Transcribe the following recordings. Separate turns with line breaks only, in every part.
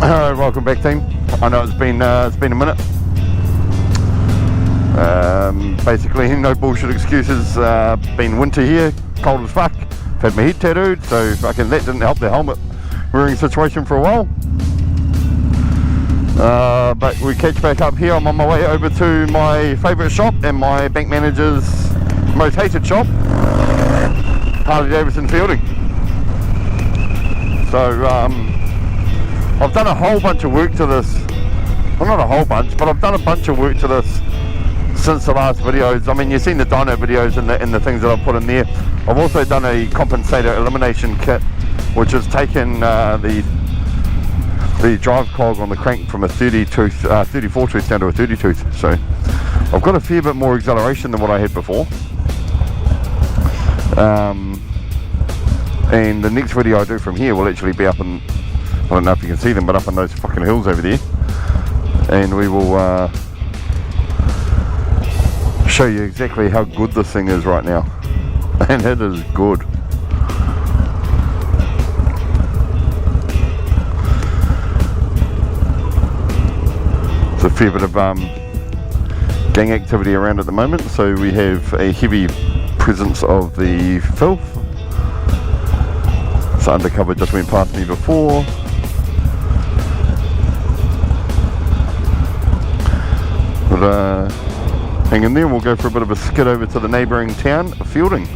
Alright, welcome back team. I know it's been a minute. Basically no bullshit excuses. Been winter here, cold as fuck. Had my head tattooed, so fucking that didn't help the helmet wearing situation for a while. But we catch back up here. I'm on my way over to my favourite shop and my bank manager's most hated shop, Harley-Davidson Fielding. So I've done a whole bunch of work to this. Well, not a whole bunch, but I've done a bunch of work to this since the last videos. I mean, you've seen the dyno videos and the things that I've put in there. I've also done a compensator elimination kit, which has taken the drive cog on the crank from a 34 tooth down to a 30 tooth. So I've got a fair bit more acceleration than what I had before. And the next video I do from here will actually be up in, I don't know if you can see them, but up in those fucking hills over there. And we will show you exactly how good this thing is right now. And it is good. There's a fair bit of gang activity around at the moment, so we have a heavy presence of the filth. So undercover just went past me before. But hang in there, we'll go for a bit of a skid over to the neighbouring town, Fielding.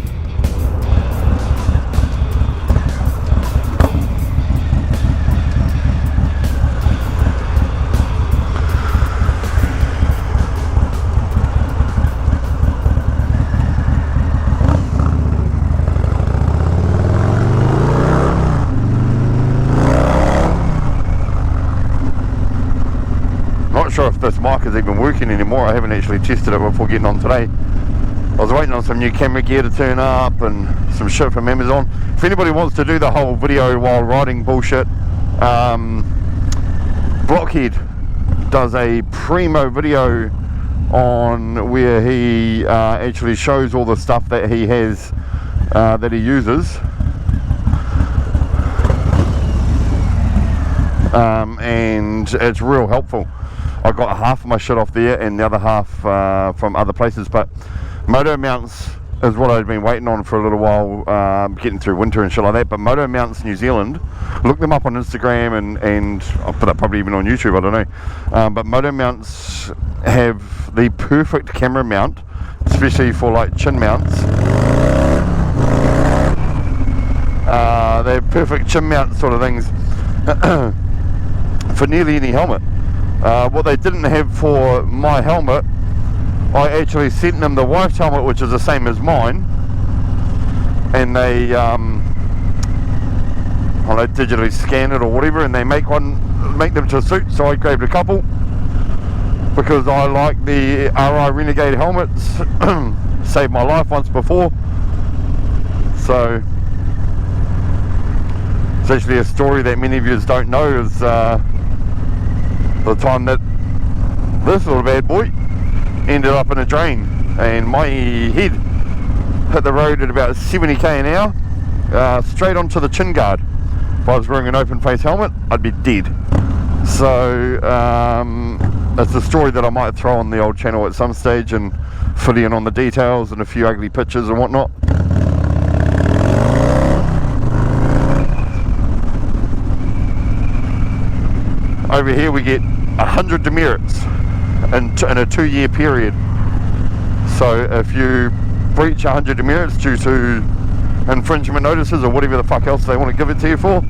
Not sure if this mic is even working anymore. I haven't actually tested it before getting on today. I was waiting on some new camera gear to turn up and some shit from Amazon. If anybody wants to do the whole video while riding bullshit, Blockhead does a primo video on where he actually shows all the stuff that he has, that he uses. And it's real helpful. I got half of my shit off there and the other half from other places, but moto mounts is what I'd been waiting on for a little while, getting through winter and shit like that. But Moto Mounts New Zealand, look them up on Instagram and I'll put it probably even on YouTube, I don't know. But Moto Mounts have the perfect camera mount, especially for like chin mounts. They're perfect chin mount sort of things for nearly any helmet. What they didn't have for my helmet, I actually sent them the wife's helmet, which is the same as mine, and they digitally scan it or whatever, and they make them to suit. So I grabbed a couple because I like the RI Renegade helmets. Saved my life once before. So it's actually a story that many of you don't know, is the time that this little bad boy ended up in a drain and my head hit the road at about 70k an hour, straight onto the chin guard. If I was wearing an open face helmet, I'd be dead. So it's a story that I might throw on the old channel at some stage and fill in on the details and a few ugly pictures and whatnot. Over here we get 100 demerits in a 2-year period. So if you breach 100 demerits due to infringement notices or whatever the fuck else they want to give it to you for,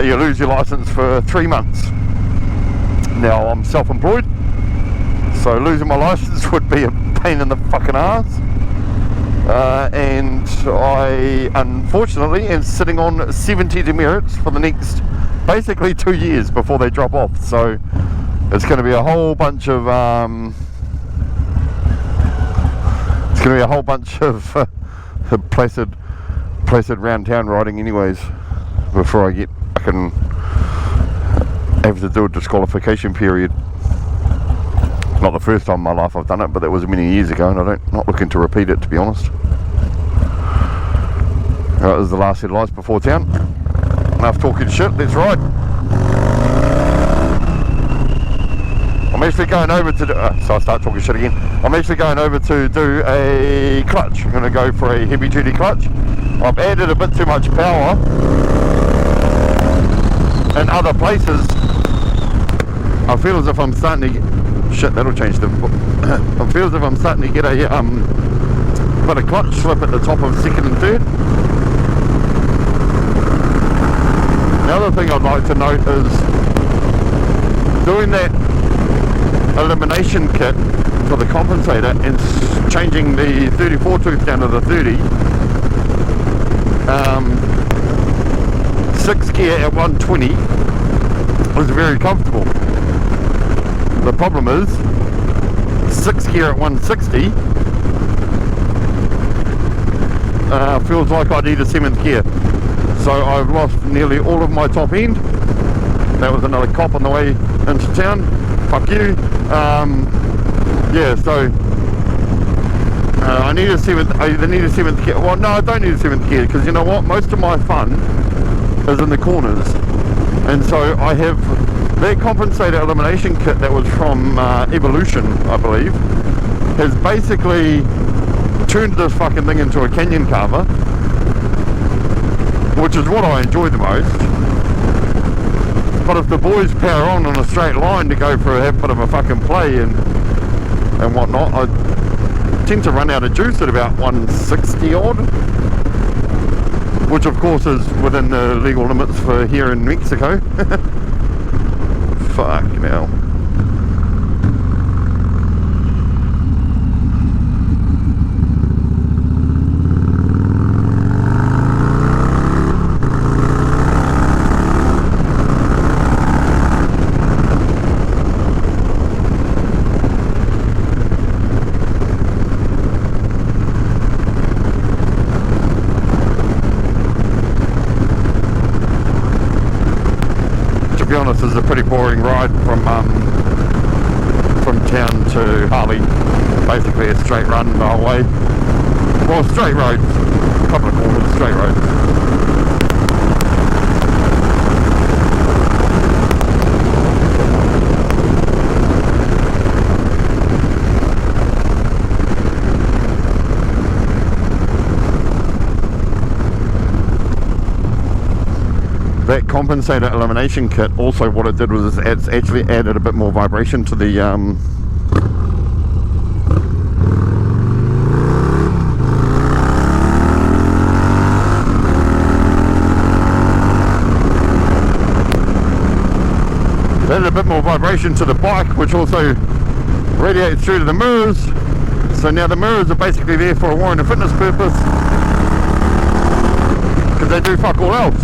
you lose your license for 3 months. Now I'm self-employed, so losing my license would be a pain in the fucking ass. And I unfortunately am sitting on 70 demerits for the next basically 2 years before they drop off. So it's going to be a whole bunch of placid round town riding anyways before I can have to do a disqualification period. Not the first time in my life I've done it, but that was many years ago, and I'm not looking to repeat it, to be honest. That was the last headlights before town. Enough talking shit, let's ride. I'm actually going over to do, so I start talking shit again. I'm actually going over to do a clutch. I'm going to go for a heavy duty clutch. I've added a bit too much power in other places. I feel as if I'm starting to get, shit, that'll change the, I feel as if I'm starting to get a bit of clutch slip at the top of second and third. The other thing I'd like to note is doing that elimination kit for the compensator and changing the 34 tooth down to the 30. 6 gear at 120 was very comfortable. The problem is 6 gear at 160 feels like I need a 7th gear. So I've lost nearly all of my top end. That was another cop on the way into town. Fuck you. Yeah, so I need a 7th. I either need a 7th gear. Well, no, I don't need a 7th gear because you know what? Most of my fun is in the corners, and so I have that compensator elimination kit that was from Evolution, I believe, has basically turned this fucking thing into a canyon carver, which is what I enjoy the most. But if the boys power on a straight line to go for a bit of a fucking play and whatnot, I tend to run out of juice at about 160 odd, which of course is within the legal limits for here in Mexico. Fuck now. To be honest, this is a pretty boring ride from town to Harley. Basically a straight run the whole way. Well, straight roads, a couple of corners, straight roads. That compensator elimination kit, also what it did was it's actually added a bit more vibration to the added a bit more vibration to the bike, which also radiates through to the mirrors. So now the mirrors are basically there for a warrant of fitness purpose, because they do fuck all else.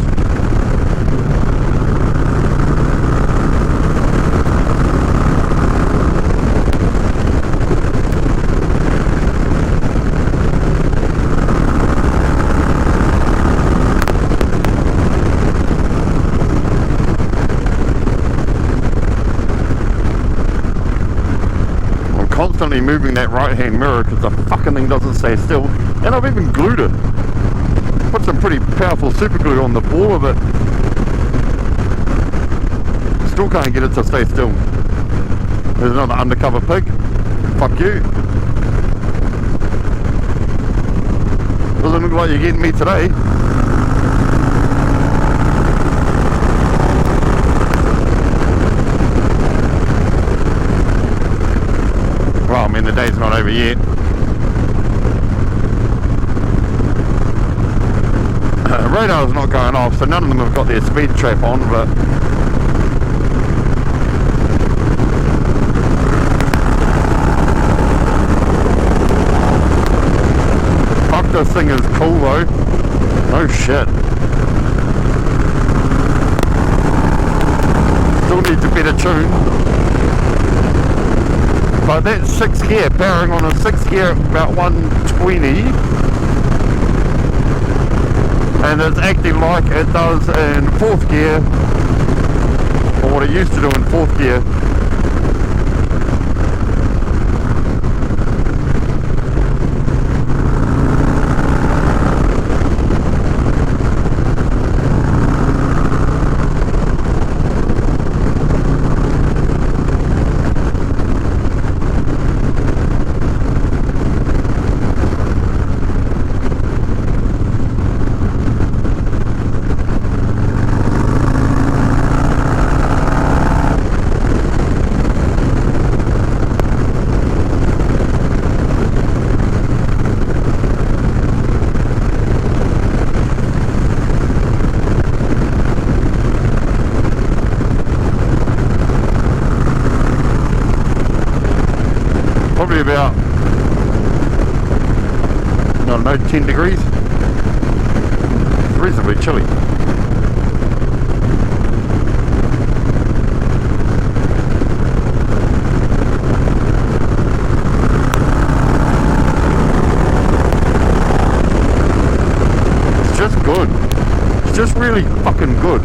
Constantly moving that right hand mirror because the fucking thing doesn't stay still, and I've even glued it. Put some pretty powerful super glue on the ball of it. Still can't get it to stay still. There's another undercover pig. Fuck you. Doesn't look like you're getting me today. Well, I mean, the day's not over yet. Radar's not going off, so none of them have got their speed trap on, but fuck, this thing is cool though. Oh shit. Still needs a better tune. But that's 6 gear, powering on a 6 gear about 120, and it's acting like it does in 4th gear, or what it used to do in 4th gear. know, 10 degrees. It's reasonably chilly. It's just good. It's just really fucking good.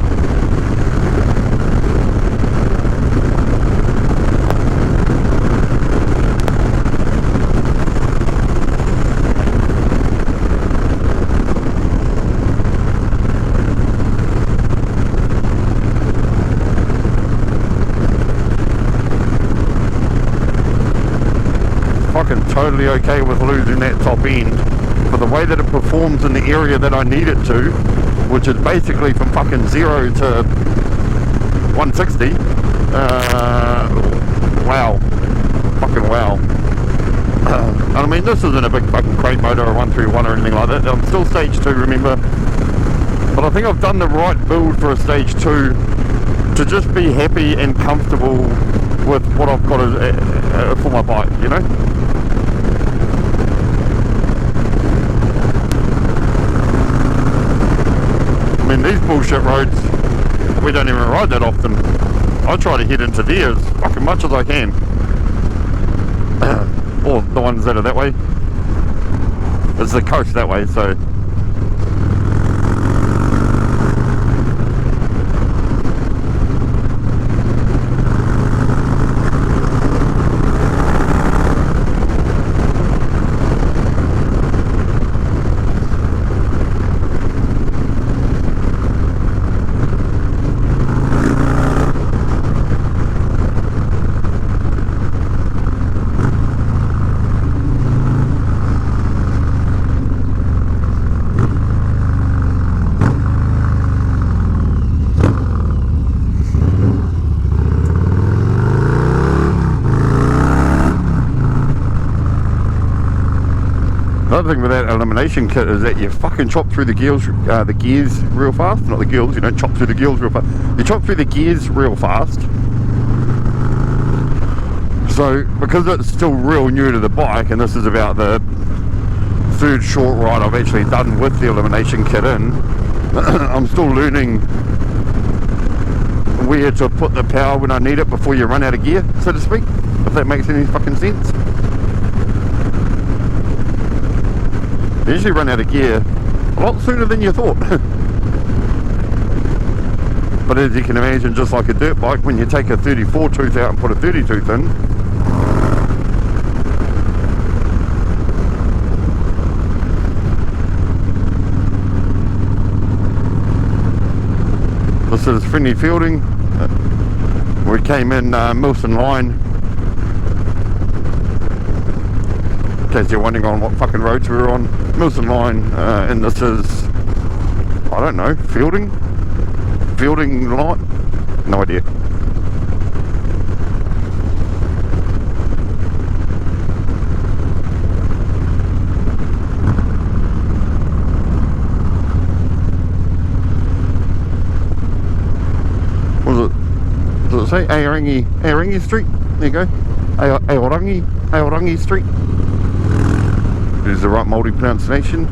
Totally okay with losing that top end for the way that it performs in the area that I need it to, which is basically from fucking 0 to 160. Wow, fucking wow. I mean, this isn't a big fucking crate motor or 131 or anything like that. I'm still stage 2, remember, but I think I've done the right build for a stage 2 to just be happy and comfortable with what I've got for my bike, you know. I mean, these bullshit roads, we don't even ride that often. I try to head into there as fucking much as I can. Or the ones that are that way. It's the coast that way, so. Another thing with that elimination kit is that you fucking chop through the gears real fast. Not the gills, you don't chop through the gears real fast. You chop through the gears real fast. So, because it's still real new to the bike, and this is about the third short ride I've actually done with the elimination kit in, I'm still learning where to put the power when I need it before you run out of gear, so to speak, if that makes any fucking sense. You usually run out of gear a lot sooner than you thought. But as you can imagine, just like a dirt bike, when you take a 34 tooth out and put a 30 tooth in, this is friendly fielding. We came in Milson Line. In case you're wondering on what fucking roads we were on, Milson Line, and this is, I don't know, fielding line, no idea. What was it? Does it say Aorangi Street? There you go, Aorangi Street. Is the right Māori pronunciation.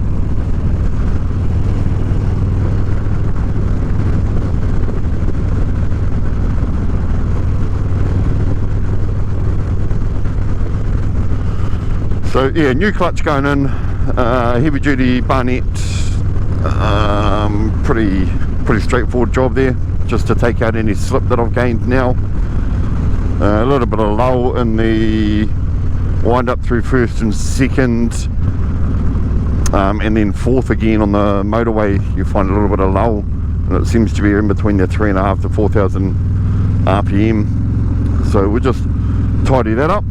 So yeah, new clutch going in, heavy duty Barnett, pretty straightforward job there, just to take out any slip that I've gained now. A little bit of lull in the wind up through first and second, and then fourth again on the motorway. You find a little bit of lull, and it seems to be in between the 3.5 to 4,000 RPM. So we'll just tidy that up.